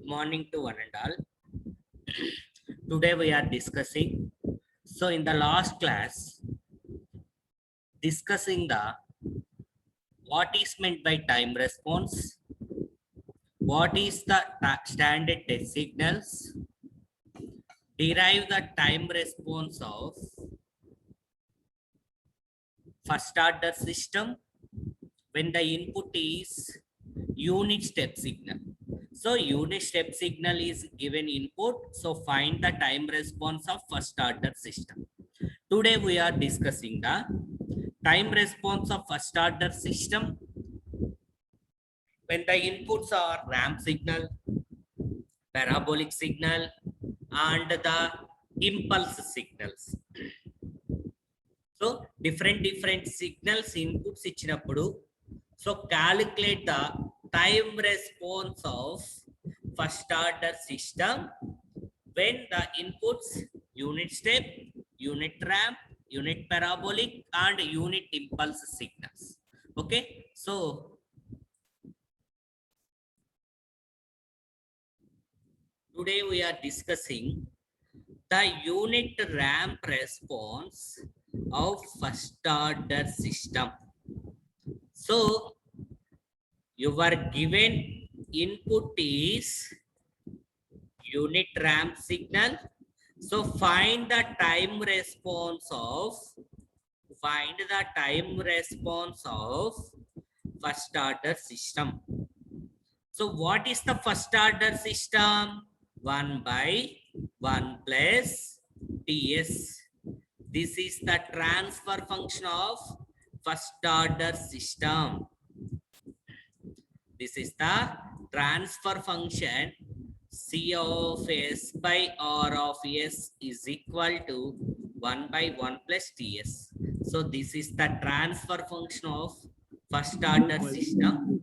morning to one and all. Today we are discussing. So in the last class, discussing the what is meant by time response, what is the standard test signals, derive the time response of first order system when the input is unit step signal. So unit step signal is given input. So find the time response of first order system. Today we are discussing the time response of first order system when the inputs are ramp signal, parabolic signal, and the impulse signals. So different signals inputs ఇచ్చినప్పుడు so calculate the time response of first order system when the inputs unit step, unit ramp, unit parabolic, and unit impulse signals. Okay, so today we are discussing the unit ramp response of first order system. So your given input is unit ramp signal. So find the time response of first order system. So what is the first order system? 1 by 1 plus Ts. This is the transfer function of first order system. This is the transfer function. C of S by R of S is equal to 1 by 1 plus Ts. So this is the transfer function of first order system.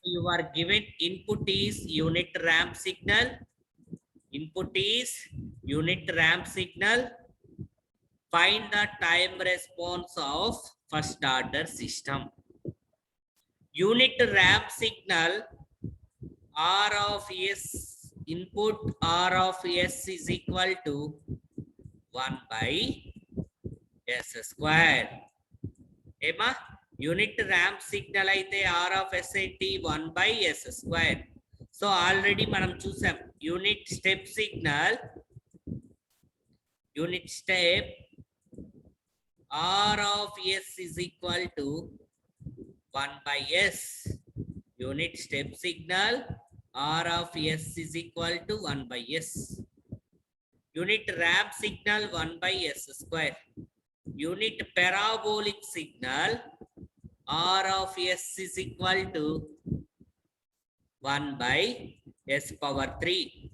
You are given input is unit ramp signal. Input is unit ramp signal. Find the time response of first order system. Unit ramp signal R of S, input R of S is equal to 1 by S square. Ema unit ramp signal aithe R of S ainti 1 by S square. So already manam chusam unit step signal, unit step R of S is equal to 1 by S. Unit step signal R of S is equal to 1 by S. Unit ramp signal 1 by S square. Unit parabolic signal R of S is equal to 1 by S power 3.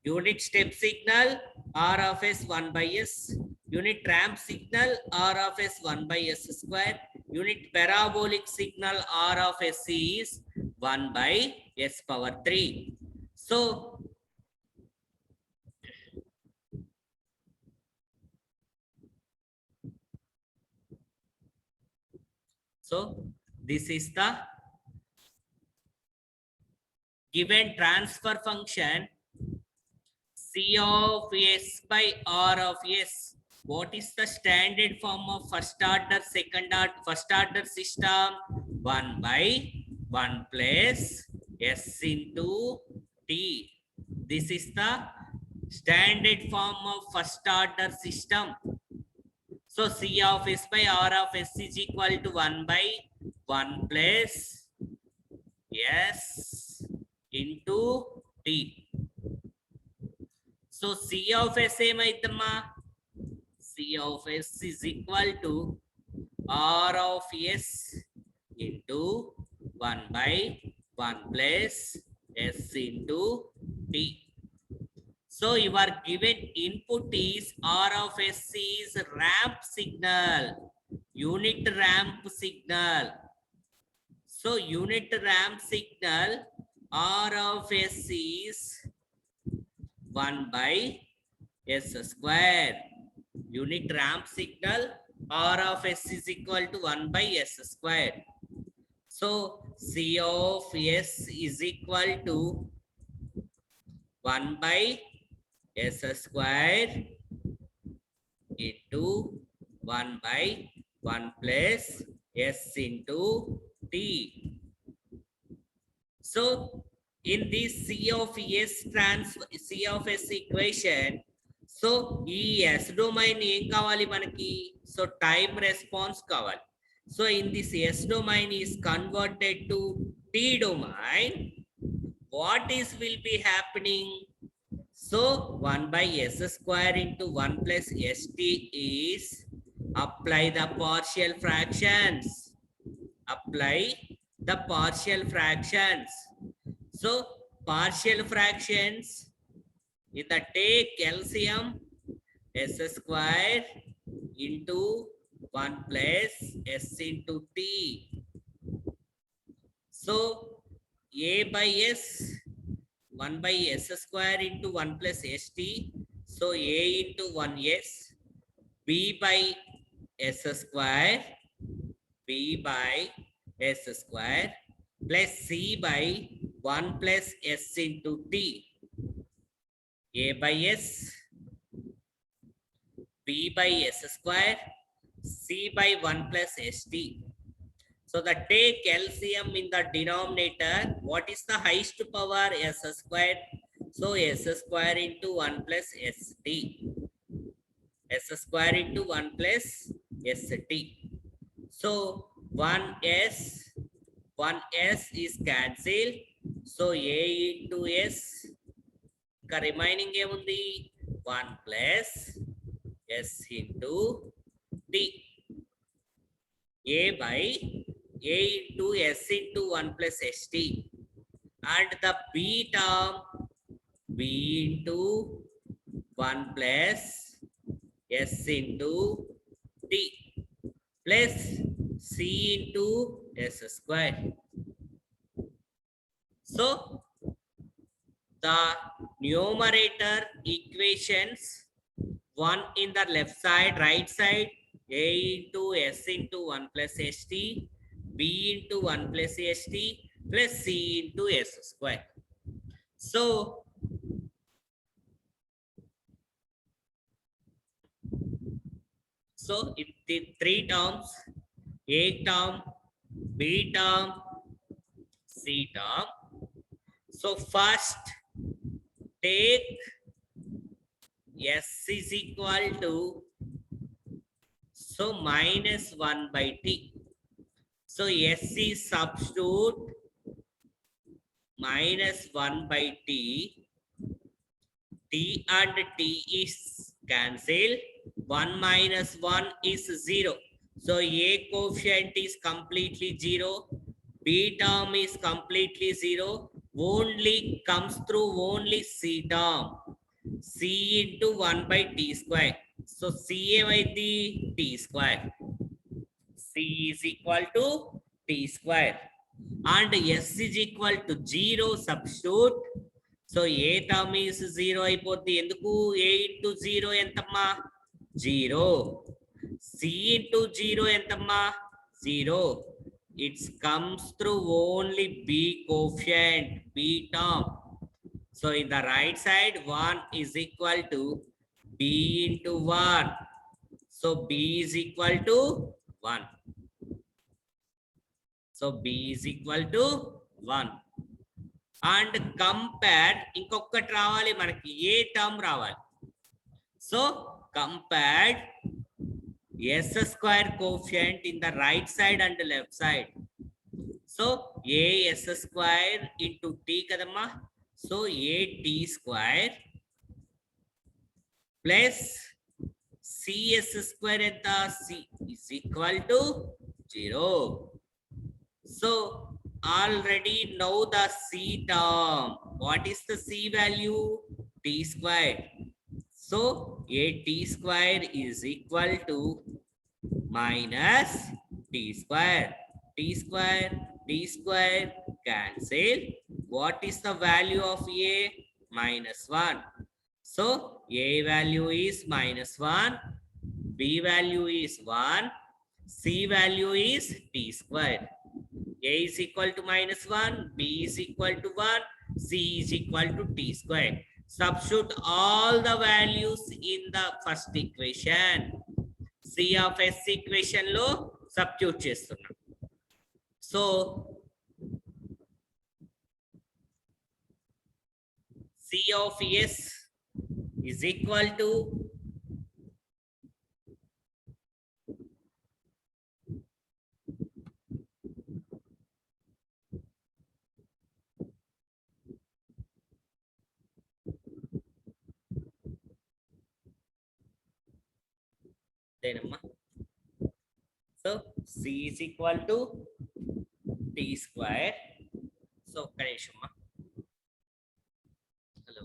Unit step signal R of S 1 by S. Unit ramp signal R of S 1 by S square. Unit parabolic signal R of S is 1 by S power 3. So this is the given transfer function C of S by R of S. What is the standard form of first order, second order, first order system? 1 by 1 plus S into T. This is the standard form of first order system. So C of S by R of S is equal to 1 by 1 plus S into T. So C of S emaithamma? C of S is equal to R of S into 1 by 1 plus S into T. So your given input is R of S is ramp signal, unit ramp signal. So unit ramp signal R of S is 1 by S square. Unit ramp signal R of S is equal to 1 by S square. So C of S is equal to 1 by S square into 1 by 1 plus S into T. So in this C of S equation, so ఈ S domain ఏం కావాలి మనకి? So time response కావాలి. So in this S domain is converted to T domain. What is will be happening? So 1 by S square into 1 plus ST is apply the partial fractions. Apply the partial fractions. So partial fractions, in the take LCM, S square into 1 plus S into T. So A by S, 1 by S square into 1 plus ST. So A into 1S, B by S square, B by S square plus C by 1 plus S into T. A by S, B by S square, C by 1 plus ST. So the take LCM in the denominator, what is the highest power? S square. So S square into 1 plus ST. S square into 1 plus ST. So 1S is cancelled. So A into S, remaining ఏముంది? 1 plus S into T. A by A into S into 1 plus ST. And the B term, B into 1 plus S into T plus C into S square. So the numerator equations, one in the left side, right side, A into S into 1 plus ST, B into 1 plus ST plus C into S square. So it the three terms, A term, B term, C term. So first take S is equal to, so minus 1 by T. So S is substitute minus 1 by T. T and T is cancelled. 1 minus 1 is 0. So A coefficient is completely 0. B term is completely 0. Only comes through only C term. C into 1 by T square. So C by the T square. C is equal to T square. And S is equal to 0, substitute. So A term is 0 అయిపోద్ది. ఎందుకు? A into 0 ఎంతమ్మా? 0. C into 0 ఎంతమ్మా? 0. It comes through only B coefficient, B term. So in the right side, 1 is equal to B into 1. So B is equal to 1. So B is equal to 1. And compare, ఇంకొకటి రావాలి మనకి, ఏ term రావాలి. So compared S square coefficient in the right side and the left side. So A S square into T kadamma. So A T square plus C S square enta? C is equal to 0. So already know the C term. What is the C value? T square. So A T square is equal to minus T square. T square, T square cancel. What is the value of A? Minus 1. So A value is minus 1. B value is 1, C value is t square. A is equal to -1, B is equal to 1, C is equal to t square. Substitute all the values in the first equation. C of S equation lo substitute chestunnam. So C of S is equal to so C is equal to t square. So Kaneshama. Hello.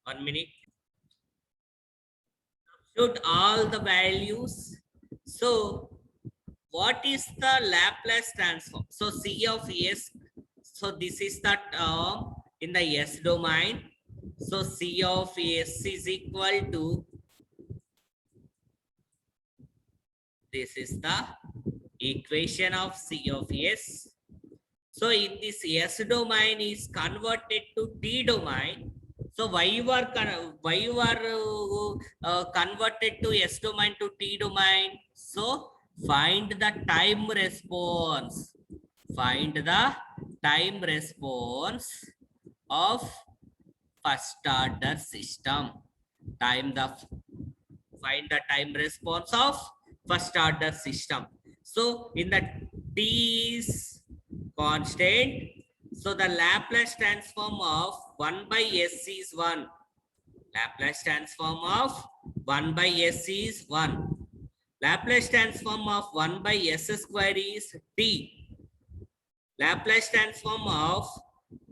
1 minute. Substitute all the values. So what is the Laplace transform? So C of S. So this is the term in the S domain. So C of S is equal to, this is the equation of C of S. So in this S domain is converted to T domain. So why you are converted to S domain to T domain? So find the time response. Find the time response of first order system. Find the time response of first order system. So in the T is constant. So the Laplace transform of 1 by S is 1. Laplace transform of 1 by S is 1. Laplace transform of 1 by S square is t. Laplace transform of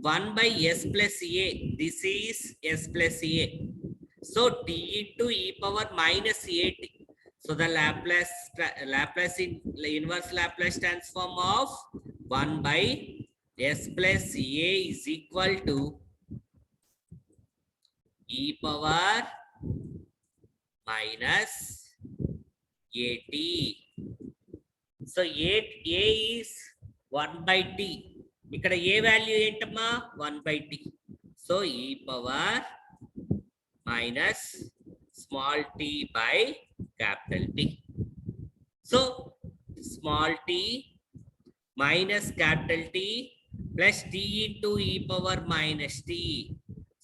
1 by S plus A. This is S plus A. So t into e power minus at. So the inverse Laplace transform of 1 by S plus A is equal to e power minus at. So a is 1 by t. ఇక్కడ a value ఏంటమ్మా 1 by t. So e power minus small t by capital T. So small t minus capital T plus t into e power minus t.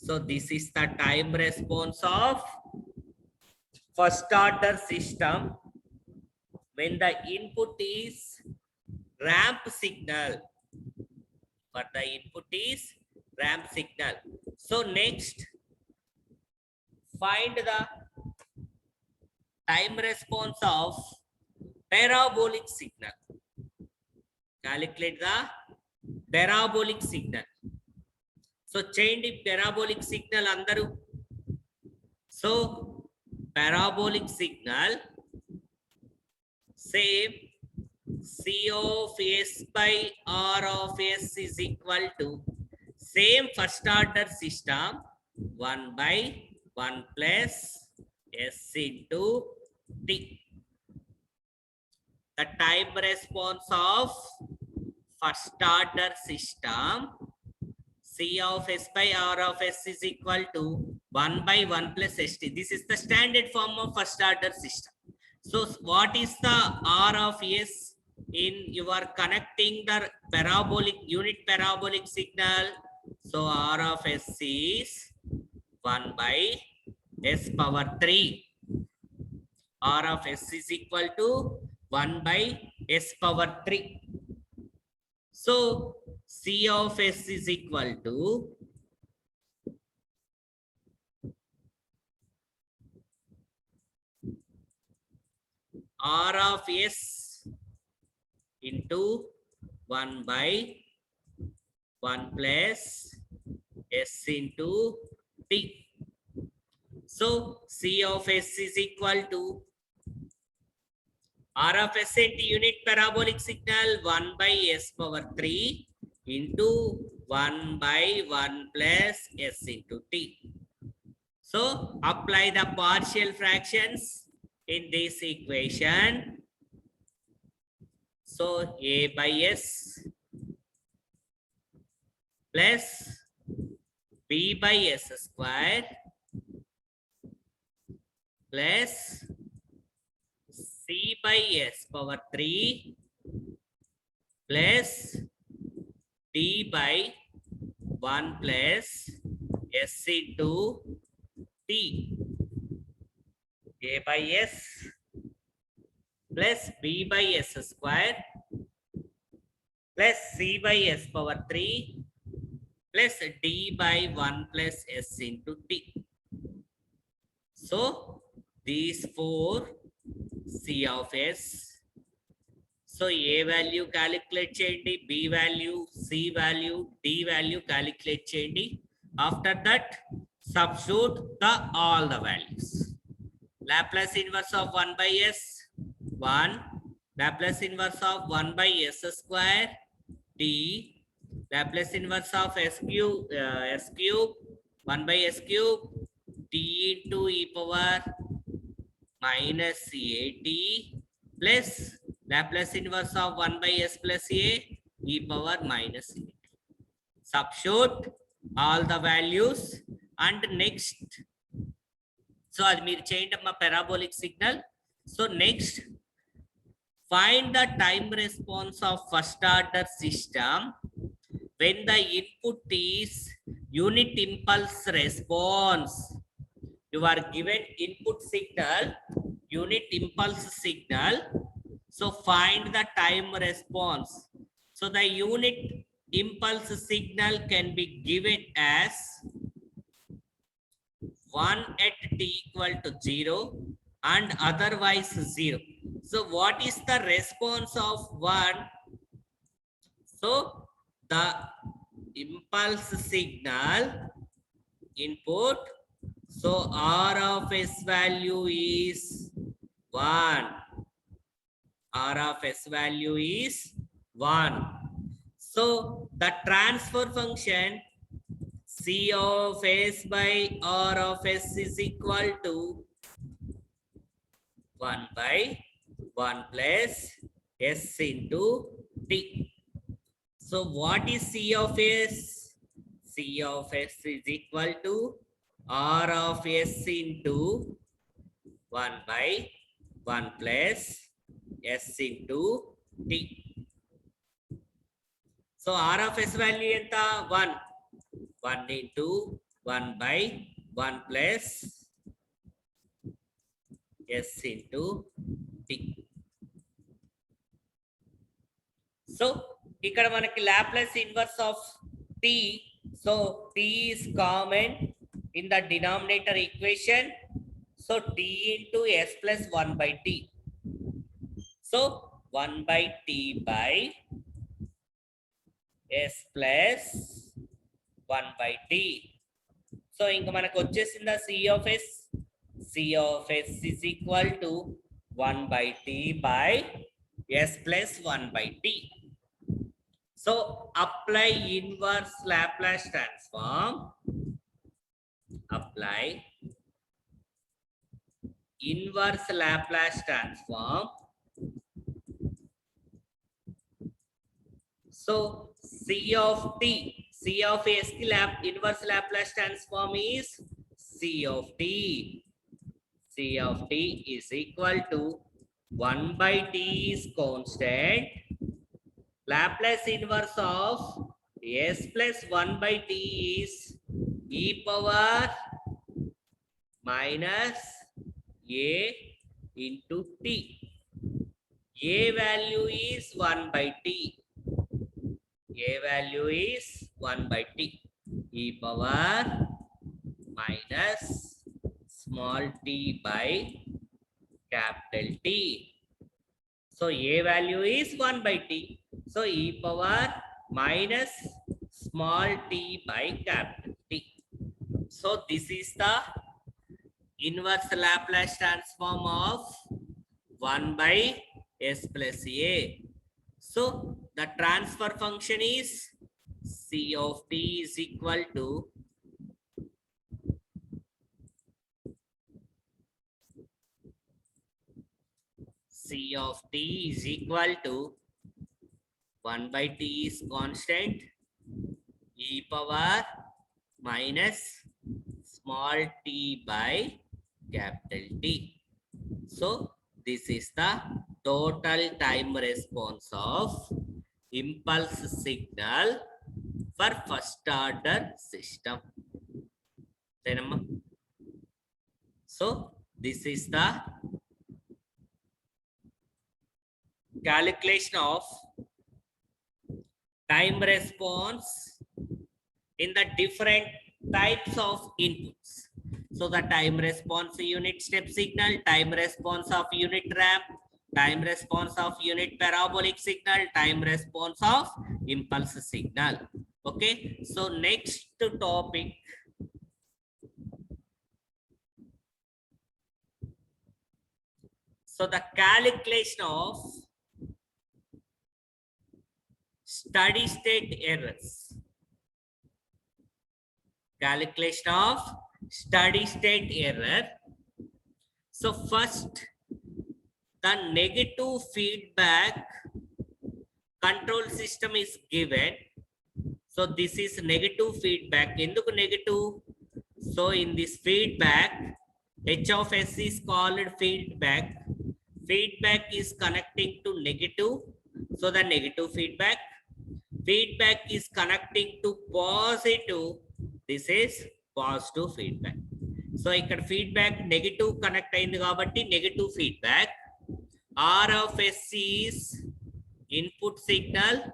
So this is the time response of first order system when the input is ramp signal. For the input is ramp signal. So next, find the time response of parabolic signal. Calculate the parabolic signal. So change the parabolic signal andaru. So parabolic signal same C of S by R of S is equal to same first order system 1 by 1 plus S into T. The time response of first order system C of S by R of S is equal to 1 by 1 plus ST. This is the standard form of first order system. So what is the R of S in you are connecting the parabolic unit parabolic signal? So R of S is 1 by S power 3. R of S is equal to 1 by S power 3. So C of S is equal to R of S into 1 by 1 plus S into T. So C of S is equal to R of S into unit parabolic signal 1 by S power 3 into 1 by 1 plus S into T. So apply the partial fractions in this equation. So a by s plus b by s square plus c by s power 3 plus d by 1 plus s into t. A by s plus b by s square plus c by s power 3 plus d by 1 plus s into t. So these four c of s. So a value calculate cheyandi, b value, c value, d value calculate cheyandi. After that substitute the all the values. Laplace inverse of 1 by s 1, Laplace inverse of 1 by s square t, Laplace inverse of s cube 1 by s cube t into e power minus at plus Laplace inverse of 1 by s plus a e power minus at. Substitute all the values and next. So అది మీరు చేయండి అమ్మా parabolic signal. So next find the time response of first order system when the input is unit impulse response. You are given input signal, unit impulse signal. So find the time response. So the unit impulse signal can be given as 1 at t equal to 0 and otherwise 0. So what is the response of 1? So the impulse signal input, so R of s value is 1. R of s value is 1. So the transfer function c of s by R of s is equal to 1 by 1 plus s into t. So what is c of s? C of s is equal to R of s into 1 by 1 plus s into t. So R of s value enta 1. 1 into 1 by 1 plus s into t. So ఇక్కడ మనకి Laplace inverse of t. So t is common in the denominator equation. So t into s plus 1 by t. So 1 by t by s plus 1 by t. So ఇంక మనకు వచ్చేసిందా c of s. C of s is equal to 1 by t by s plus 1 by t. So apply inverse Laplace transform. Apply inverse Laplace transform. So c of t, c of s की inverse Laplace transform is c of t. C of t is equal to 1 by t is constant. Laplace inverse of s plus 1 by t is e power minus a into t. A value is 1 by t. A value is 1 by t. E power minus small t by capital T. So a value is 1 by t. So e power minus small t by capital T. So this is the inverse Laplace transform of 1 by s plus a. So the transfer function is c of t is equal to C of t is equal to 1 by t is constant e power minus small t by capital T. So this is the total time response of impulse signal for first order system. So this is the calculation of time response in the different types of inputs. So the time response unit step signal, time response of unit ramp, time response of unit parabolic signal, time response of impulse signal. Okay, so next topic. So the calculation of steady state errors. Calculation of steady state error. So first, the negative feedback control system is given. So this is negative feedback. Enduku negative? So in this feedback, H of S is called feedback. Feedback is connecting to negative. So the negative feedback. Feedback is connecting to positive. This is positive feedback. So ikkada feedback negative connect ayindi kabatti negative feedback. R of S is input signal.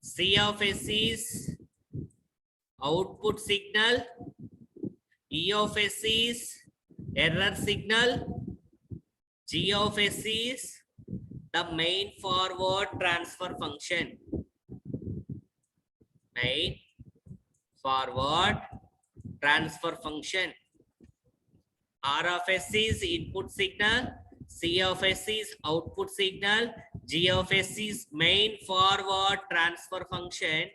C of S is output signal. E of S is error signal. G of S is the main forward transfer function. Main forward transfer function. R of S is input signal. C of S is output signal. G of S is main forward transfer function.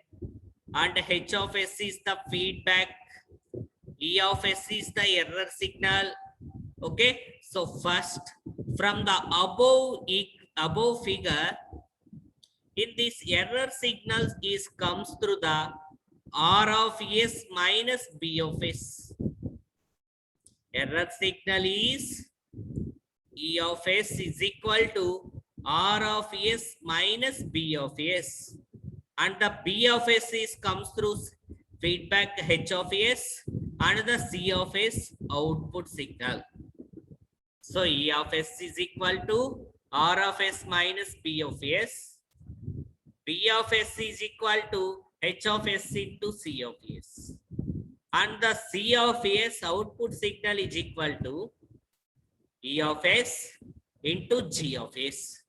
And H of S is the feedback. E of S is the error signal. Okay, so first from the above figure, in this error signals is comes through the R of S minus B of S. Error signal is E of S is equal to R of S minus B of S. And the B of S is comes through feedback H of S and the C of S output signal. So E of S is equal to R of S minus B of S. B of S is equal to H of S into C of S. And the C of S output signal is equal to E of S into G of S.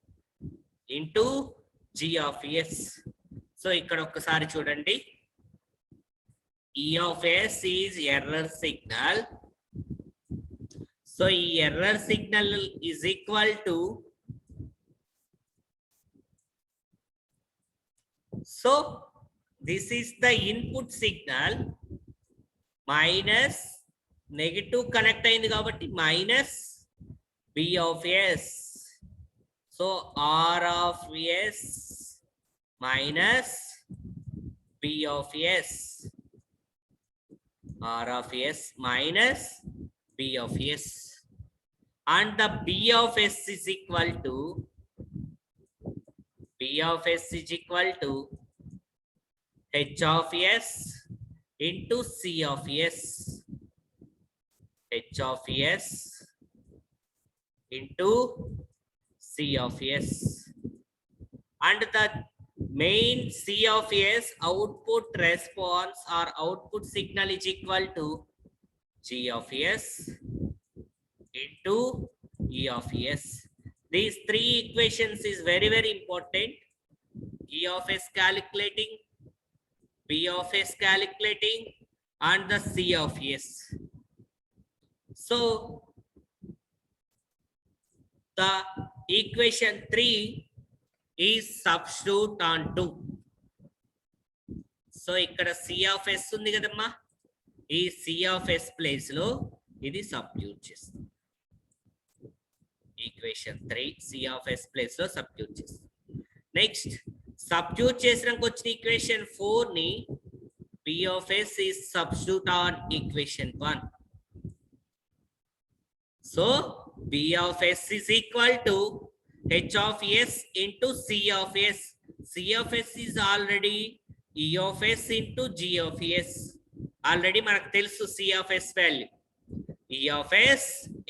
Into G of S. So ikkada okkasari chudandi. E of S is error signal. So error signal is equal to, so this is the input signal minus negative connect ayindi kabatti minus B of S. So R of S minus B of S. R of S minus B of S. And the B of S is equal to, B of S is equal to H of S into C of S. H of S into C of S. And the main C of S output response or output signal is equal to G of S into E of S. These three equations is very, very important. E of S calculating, B of S calculating, and the C of S. So the equation 3 is substitute on 2. So ikkada C of S undi kadamma. Ee C of S place lo idi substitute chestam. Equation 3 C of S place లో substitute చేస్తాం. Next substitute చేసినాక వచ్చిన equation 4 ని P of S is substitute on equation 1. So P of S is equal to H of S into C of S. C of S is already E of S into G of S. Already మనకు తెలుసు C of S value E of s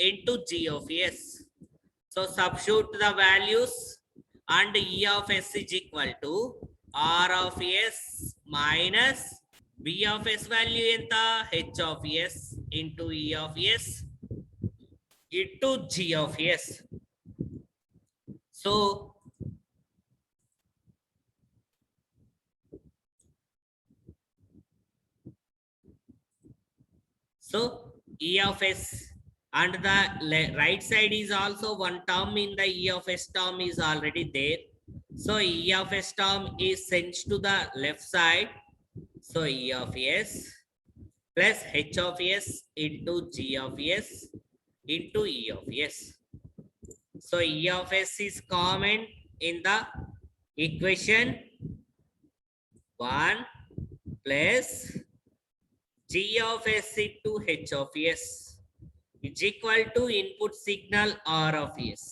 into g of s. So substitute the values and E of s is equal to R of s minus B of s value enta h of s into E of s into g of s. So E of s and the right side is also one term in the E of s term is already there. So E of s term is sent to the left side. So E of s plus h of s into g of s into E of s. So E of s is common in the equation 1 plus g of s into h of s is equal to input signal R of s.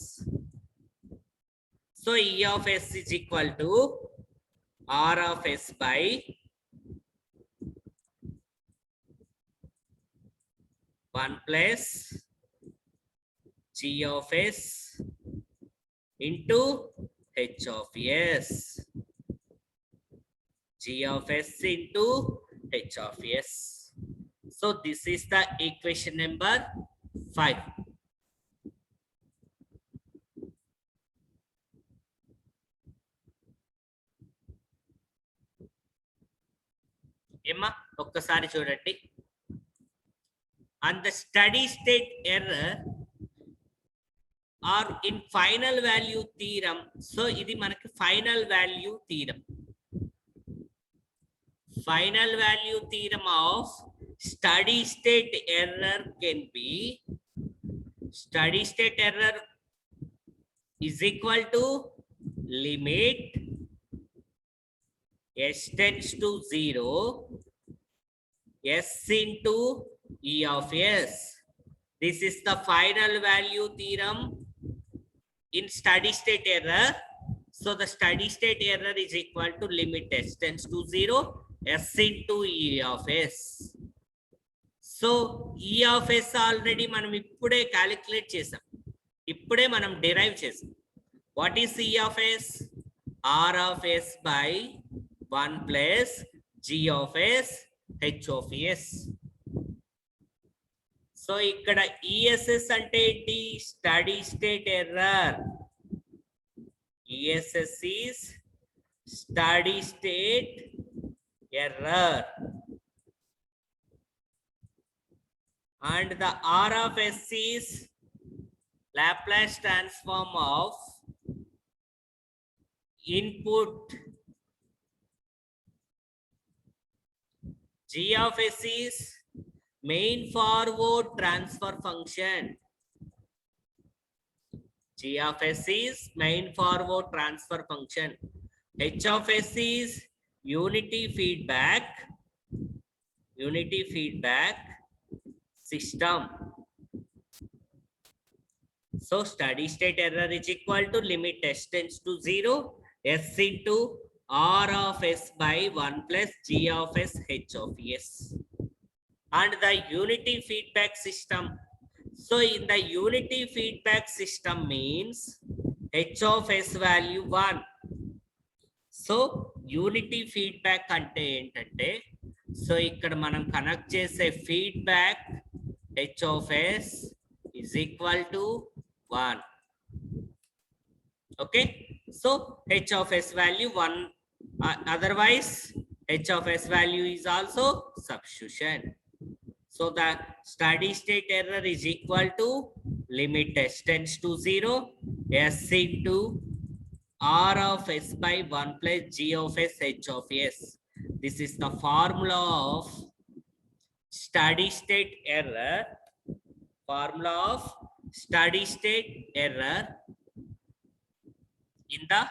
So E of s is equal to R of s by 1 plus g of s into h of s. G of s into h of s. So this is the equation number 5. Emma, ఒక్కసారి చూడండి. And the steady state error or in final value theorem. So ఇది మనకి final value theorem. Final value theorem of steady state error can be steady state error is equal to limit s tends to 0 s into E of s. This is the final value theorem in steady state error. So the steady state error is equal to limit s tends to 0 s into E of s. So E of s already మనం ఇప్పుడే calculate చేసాం, ఇప్పుడే మనం derive చేసాం. What is E of s? R of s by 1 plus G of s h of s. So ఇక్కడ ESS అంటే ఏంటి? Steady state error. ESS is steady state error. And the R of s is Laplace transform of input. G of s is main forward transfer function. G of s is main forward transfer function. H of s is unity feedback system. So steady state error is equal to limit s tends to 0 s into R of s by 1 plus G of s h of s. And the unity feedback system. So in the unity feedback system means h of s value 1. So unity feedback ante entante, so ikkada manam connect chese feedback h of s is equal to 1. Okay, so h of s value 1, otherwise h of s value is also substitution. So the steady state error is equal to limit s tends to 0 s into R of s by 1 plus G of s h of s. This is the formula of steady state error. Formula of steady state error in the